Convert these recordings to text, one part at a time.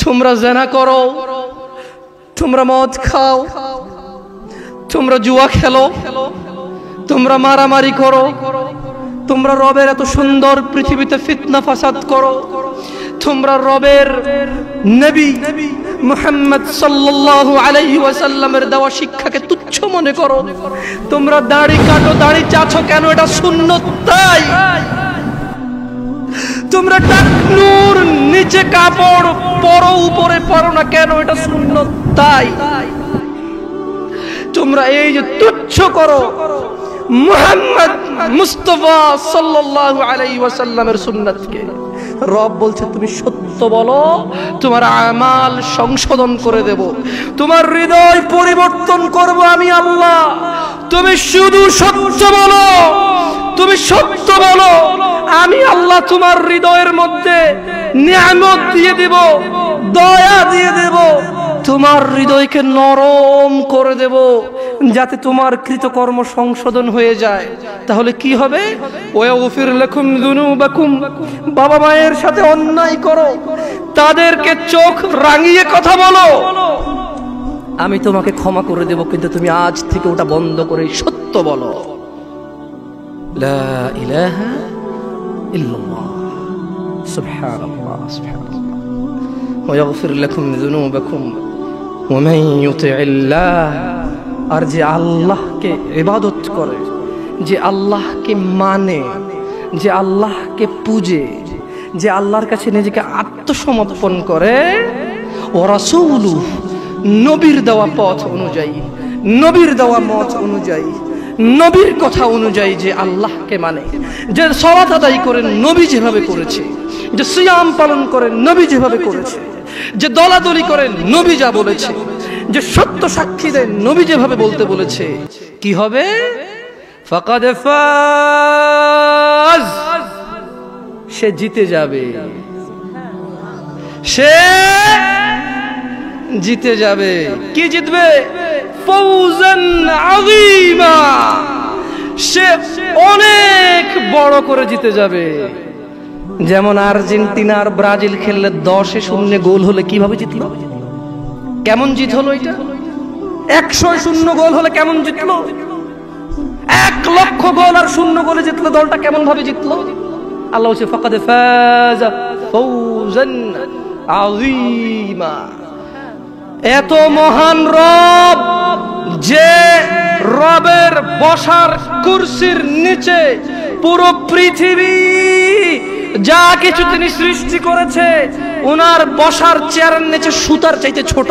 তোমরা জিনা করো, তোমরা মদ খাও, তোমরা জুয়া খেলো, তোমরা মারামারি করো, তোমরা রবের এত সুন্দর পৃথিবীতে ফিতনা ফাসাদ করো, তোমরা রবের নবী মুহাম্মদ সাল্লাল্লাহু আলাইহি ওয়াসাল্লামের দেওয়া শিক্ষাকে তুচ্ছ মনে করো, তোমরা দাড়ি কাটো, দাড়ি চাছো কেন? এটা সুন্নত তাই। তোমরা টাকনুর নিচে কাপড় পরো, উপরে পরো না কেন? এটা সুন্নত তাই। তোমরা এই যে তুচ্ছ করো মুহাম্মদ মুস্তাফা সাল্লাল্লাহু আলাইহি ওয়াসাল্লামের সুন্নাতকে। রব বলছে তুমি সত্য বলো, তোমার আমাল সংশোধন করে দেব, তোমার হৃদয় পরিবর্তন করব আমি আল্লাহ। তুমি শুধু সত্য বলো, তুমি সত্য বলো, আমি আল্লাহ তোমার হৃদয়ের মধ্যে নিয়ামত দিয়ে দেব, দয়া দিয়ে দেব, তোমার হৃদয়কে নরম করে দেব, যাতে তোমার কৃতকর্ম সংশোধন হয়ে যায়। তাহলে কি হবে? ওয়াগফির লাকুম যুনুবাকুম, বাবা মায়ের সাথে অন্যায় করো, তাদেরকে চোখ রাঙিয়ে কথা বলো, আমি তোমাকে ক্ষমা করে দেব, কিন্তু তুমি আজ থেকে ওটা বন্ধ করে সত্য বলো, লা ইলাহা ইল্লাল্লাহ, সুবহানাল্লাহ সুবহানাল্লাহ। ওয়াগফির লাকুম যুনুবাকুম ওয়া মান ইউতি'িল্লাহ, আর যে আল্লাহকে ইবাদত করে, যে আল্লাহকে মানে, যে আল্লাহকে পূজে, যে আল্লাহর কাছে নিজেকে আত্মসমর্পণ করে, ও রাসূলু, নবীর দেওয়া পথ অনুযায়ী, নবীর দেওয়া মত অনুযায়ী, নবীর কথা অনুযায়ী যে আল্লাহকে মানে, যে সালাত আদায় করেন নবী যেভাবে করেছে, যে সিয়াম পালন করেন নবী যেভাবে করেছে, যে দলাদলি করেন নবী যা বলেছে, যে সত্য সাক্ষী দেন নবী যেভাবে বলতে বলেছে, কি হবে? ফাকাদ ফাজ, সে জিতে যাবে, সে জিতে যাবে। কি জিতবে? ফৌজান আযীমা, সে অনেক বড় করে জিতে যাবে। যেমন আর্জেন্টিনা আর ব্রাজিল খেললে 10-0 গোল হলে কিভাবে জিতলো? কেমন জিত হলো? এটা 100-0 গোল হলে কেমন জিতলো? 1,00,000 গোল আর 0 গোলে জিতলো, দলটা কেমন ভাবে জিতলো? আল্লাহ বলছে ফাকাদ ফাজা ফাওজান আযীমা। এত মহান রব, যে রবের বসার কুরসির নিচে পুরো পৃথিবী যা কিছু তিনি সৃষ্টি করেছে, ওনার বসার চেয়ারের নিচে সুতার চাইতে ছোট,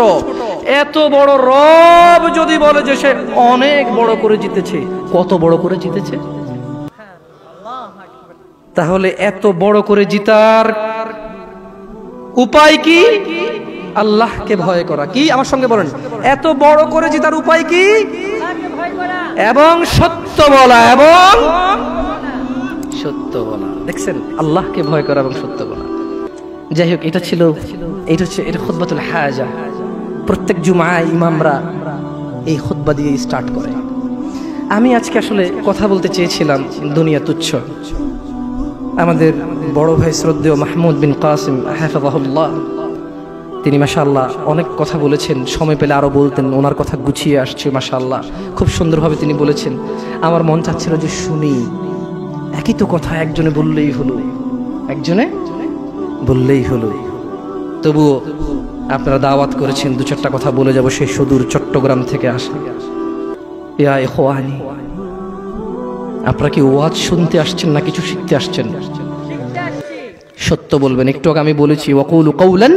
এত বড় রব যদি বলে যে সে অনেক বড় করে জিতেছে, কত বড় করে জিতেছে? তাহলে এত বড় করে জিতার উপায় কি? আল্লাহকে ভয় করা। কি আমার সঙ্গে বলেন? এত বড় করে জিতার উপায় কি? এবং সত্য বলা, এবং সত্য বলা। দেখছেন, আল্লাহকে ভয় করা এবং সত্য বলা। যাই হোক, এটা ছিল, এটা খুতবাতুল হাজা। প্রত্যেক জুমায় ইমামরা এই খুতবা দিয়ে স্টার্ট করে। আমি আজকে আসলে কথা বলতে চেয়েছিলাম দুনিয়া তুচ্ছ। আমাদের বড় ভাই শ্রদ্ধেয় মাহমুদ বিন কাসিম হাফিজাহুল্লাহ, তিনি মাশাআল্লাহ অনেক কথা বলেছেন, সময় পেলে আরো বলতেন, ওনার কথা গুছিয়ে আসছে মাশাআল্লাহ, খুব সুন্দরভাবে তিনি বলেছেন। আমার মন চাচ্ছিল যে শুনি, একই তো কথা একজনে বললেই হলো, একজনে বললেই হলো। তবুও আপনারা দাওয়াত করেছেন, 2-4টা কথা বলে যাব। সেই সুদূর চট্টগ্রাম থেকে আসা ইয়া ইখওয়ানি, আপনারা কি ওয়াজ শুনতে আসছেন না কিছু শিখতে আসছেন? সত্য বলবেন। একটু আগে আমি বলেছি ওয়াকুলু কাওলান,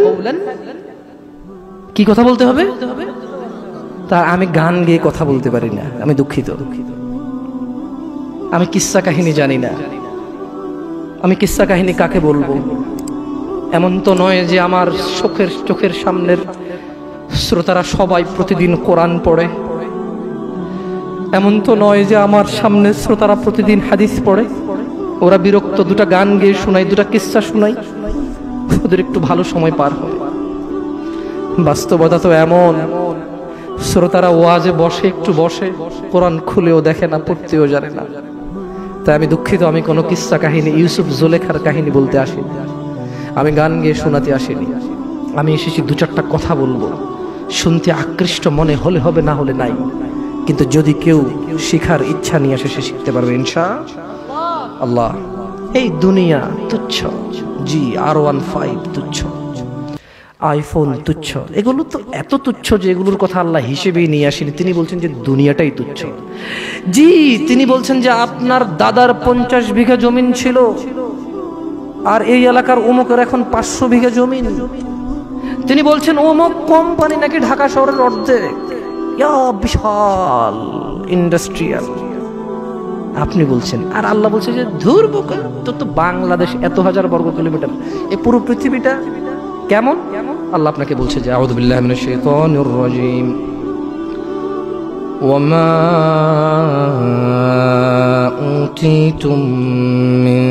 কি কথা বলতে হবে? তা আমি গান গেয়ে কথা বলতে পারি না, আমি দুঃখিত। আমি কিস্সা কাহিনী জানি না। আমি কিস্সা কাহিনী কাকে বলবো? এমন তো নয় যে আমার চোখের সামনের শ্রোতারা সবাই প্রতিদিন কোরআন পড়ে। এমন তো নয় যে আমার সামনের শ্রোতারা প্রতিদিন হাদিস পড়ে। ওরা বিরক্ত, 2টা গান গেয়ে শোনাই, 2টা কিস্সা শোনাই, ওদের একটু ভালো সময় পার হয়। বাস্তবতা তো এমন, শ্রোতারা ওয়াজে বসে, একটু বসে, কোরআন খুলেও দেখে না, পড়তেও জানে না। তাই আমি দুঃখিত, আমি কোনো কিস্সা কাহিনী, ইউসুফ জুলেখার কাহিনী বলতে আসিনি, আমি গান গেয়ে শোনাতে আসিনি। আমি এসেছি দু চারটা কথা বলবো, শুনতে আকৃষ্ট মনে হলে হবে, না হলে নাই। কিন্তু যদি কেউ শিখার ইচ্ছা নিয়ে আসে, সে শিখতে পারবে ইনশাআল্লাহ। এই দুনিয়া তুচ্ছ, জি, R15 তুচ্ছ, আইফোন তুচ্ছ, এগুলো তো এত তুচ্ছ যে এগুলোর কথা আল্লাহ হিসেবেই নিয়ে আসেনি। তিনি বলছেন যে দুনিয়াটাই তুচ্ছ। জি, তিনি বলছেন যে আপনার দাদার 50 বিঘা জমিন ছিল, আর এই এলাকার অমুকের এখন 500 বিঘা জমিন। তিনি বলছেন অমুক কোম্পানি নাকি ঢাকা শহরের অর্ধেক, বিশাল ইন্ডাস্ট্রিয়াল। আপনি বলছেন, আর আল্লাহ বলছে যে ধুর বোকা, তোর তো বাংলাদেশ এত হাজার বর্গ কিলোমিটার, এই পুরো পৃথিবীটা কেমন? আল্লাহ আপনাকে বলছে যে আউযু বিল্লাহি মিনাশ শাইতানির রাজীম, ওয়ামা উতীতুম মিন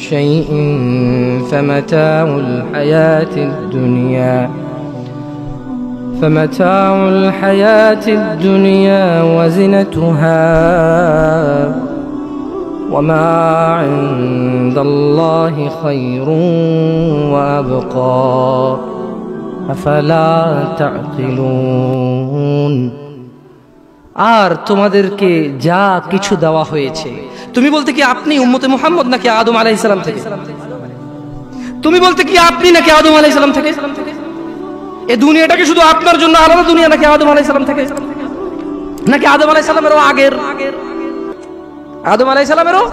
শাইইন ফামাতাউল হায়াতিদ দুনিয়া فمتاع الحياة الدنيا وزنتها وما عند الله خير وأبقى أفلا تعقلون। আর তোমাদেরকে যা কিছু দেওয়া হয়েছে, তুমি বলতে কি আপনি উম্মতে মুহাম্মদ নাকি আদম আলাইহিস সালাম থেকে? তুমি বলতে কি আপনি নাকি আদম আলাইহিস সালাম থেকে? এই দুনিয়াটা কি শুধু আপনার জন্য আলাদা দুনিয়া নাকি আদম আলাইহিস সালাম থেকে, নাকি আদম আলাইহিস সালামেরও আগের? আদম আলাইহিস সালামেরও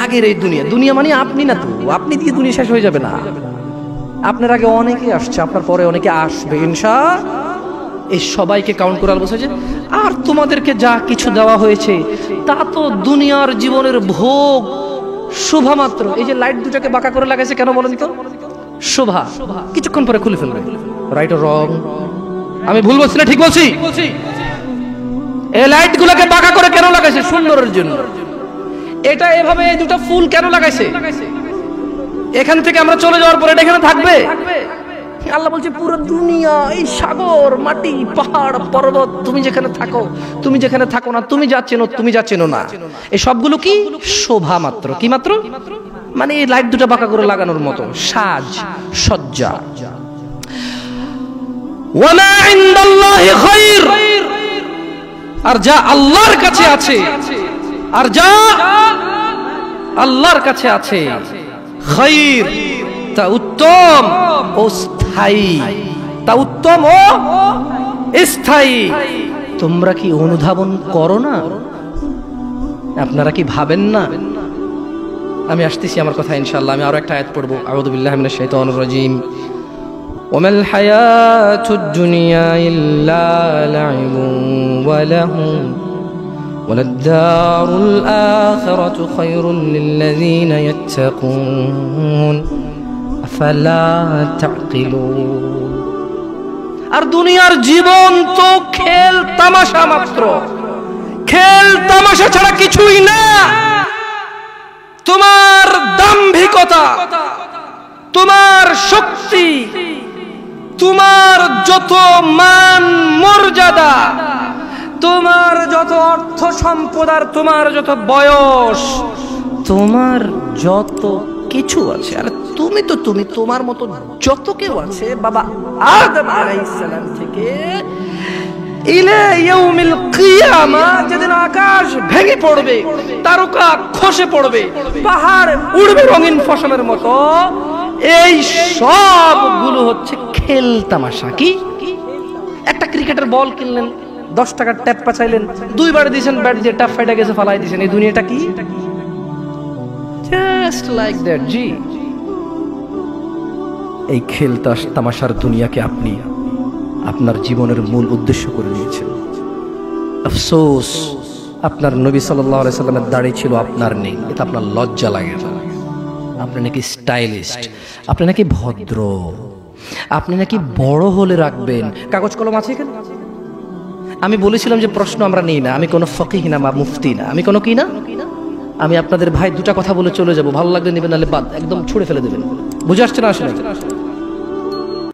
আগের এই দুনিয়া। দুনিয়া মানে আপনি না তো, আপনি দিয়ে দুনিয়া শেষ হয়ে যাবে না। আপনার আগে অনেকে আসছে, আপনার পরে অনেকে আসবে ইনশাআল্লাহ। এই সবাইকে কাউন্ট করে বলছে যে আর তোমাদেরকে যা কিছু দেওয়া হয়েছে তা তো দুনিয়ার জীবনের ভোগ শোভা মাত্র। এই যে লাইট দুটাকে বাঁকা করে লাগাইছে কেন বলেন তো? শোভা, কিছুক্ষণ পরে খুলে ফেলবে। Right or wrong? আমি ভুল বলছি না ঠিক বলছি? এই লাইট গুলোকে বাঁকা করে কেন লাগাইছে? সুন্দরের জন্য। এটা এভাবে এই দুটো ফুল কেন লাগাইছে? এখান থেকে আমরা চলে যাওয়ার পরে এটা এখানে থাকবে। আল্লাহ বলছে পুরো দুনিয়া, এই সাগর, মাটি, পাহাড়, পর্বত, তুমি যেখানে থাকো, তুমি যেখানে থাকো না, তুমি যা চেনো, তুমি যা চেনো না, এই সবগুলো কি শোভা মাত্র। কি মাত্র? মানে এই লাইট দুটো বাঁকা করে লাগানোর মতো সাজ সজ্জা। ওয়ামা ইনদাল্লাহি খায়র, আর যা আল্লাহর কাছে আছে, আর যা আল্লাহর কাছে আছে, খায়র, তা উত্তম ও স্থায়ী, তা উত্তম ও স্থায়ী। তোমরা কি অনুধাবন করো না? আপনারা কি ভাবেন না? আমি আসতেছি আমার কথা ইনশাআল্লাহ। আমি আরো একটা আয়াত পড়বো, আউযু বিল্লাহি মিনাশ শাইতানির রাজীম। ওয়ামাল হায়াতুদ দুনিয়া ইল্লা লাইবুন ওয়া লাহুম ওয়ালাদ-দারুল আখিরাতু খায়রুল লিল্লাযীনা ইয়াত্তাকুন আফালা তা'কিলুন। আর দুনিয়ার জীবন তো খেল তামাশা মাত্র, খেল তামাশা ছাড়া কিছুই না। তোমার দাম্ভিকতা, তোমার শক্তি, তোমার যত মান মর্যাদা, তোমার যত অর্থ সম্পদ, আর তোমার যত বয়স, তোমার যত কিছু আছে, আর তুমি তো তুমি, তোমার মতো যত কেউ আছে বাবা আদম আলাইহিস সালাম থেকে ইলা ইয়াউমিল কিয়ামা, যেদিন আকাশ ভেঙে পড়বে, তারকা খসে পড়বে, পাহাড় উড়বে রঙিন ফসলের মতো, এই সবগুলো হচ্ছে খেল তামাশা। কি? একটা ক্রিকেটের বল কিনলেন, 10 টাকার ট্যাপ পাচাইলেন, 2 বার দিয়েছেন, ব্যাট দিয়ে ট্যাপ ফাইটা গেছে, ফালাই দিয়েছেন। এই দুনিয়াটা কি? Just like that. জি, এই খেল তামাশার দুনিয়াকে আপনি আপনার জীবনের মূল উদ্দেশ্য করে নিয়েছেন। আফসোস, আপনার নবী সাল্লাল্লাহু আলাইহি সাল্লামের দাড়ি ছিল, আপনার নেই। এটা আপনার লজ্জা লাগে না? আপনি নাকি স্টাইলিস্ট, আপনি নাকি ভদ্র, আপনি নাকি বড় হলে রাখবেন। কাগজ কলম আছে এখানে? আমি বলেছিলাম যে প্রশ্ন আমরা নেই না। আমি কোনো ফকিহ না বা মুফতি না, আমি কোনো কি না। আমি আপনাদের ভাই দুটা কথা বলে চলে যাব, ভালো লাগলে নেবেন, নাহলে বাদ, একদম ছুঁড়ে ফেলে দেবেন। বুঝে আসছে না? আসলে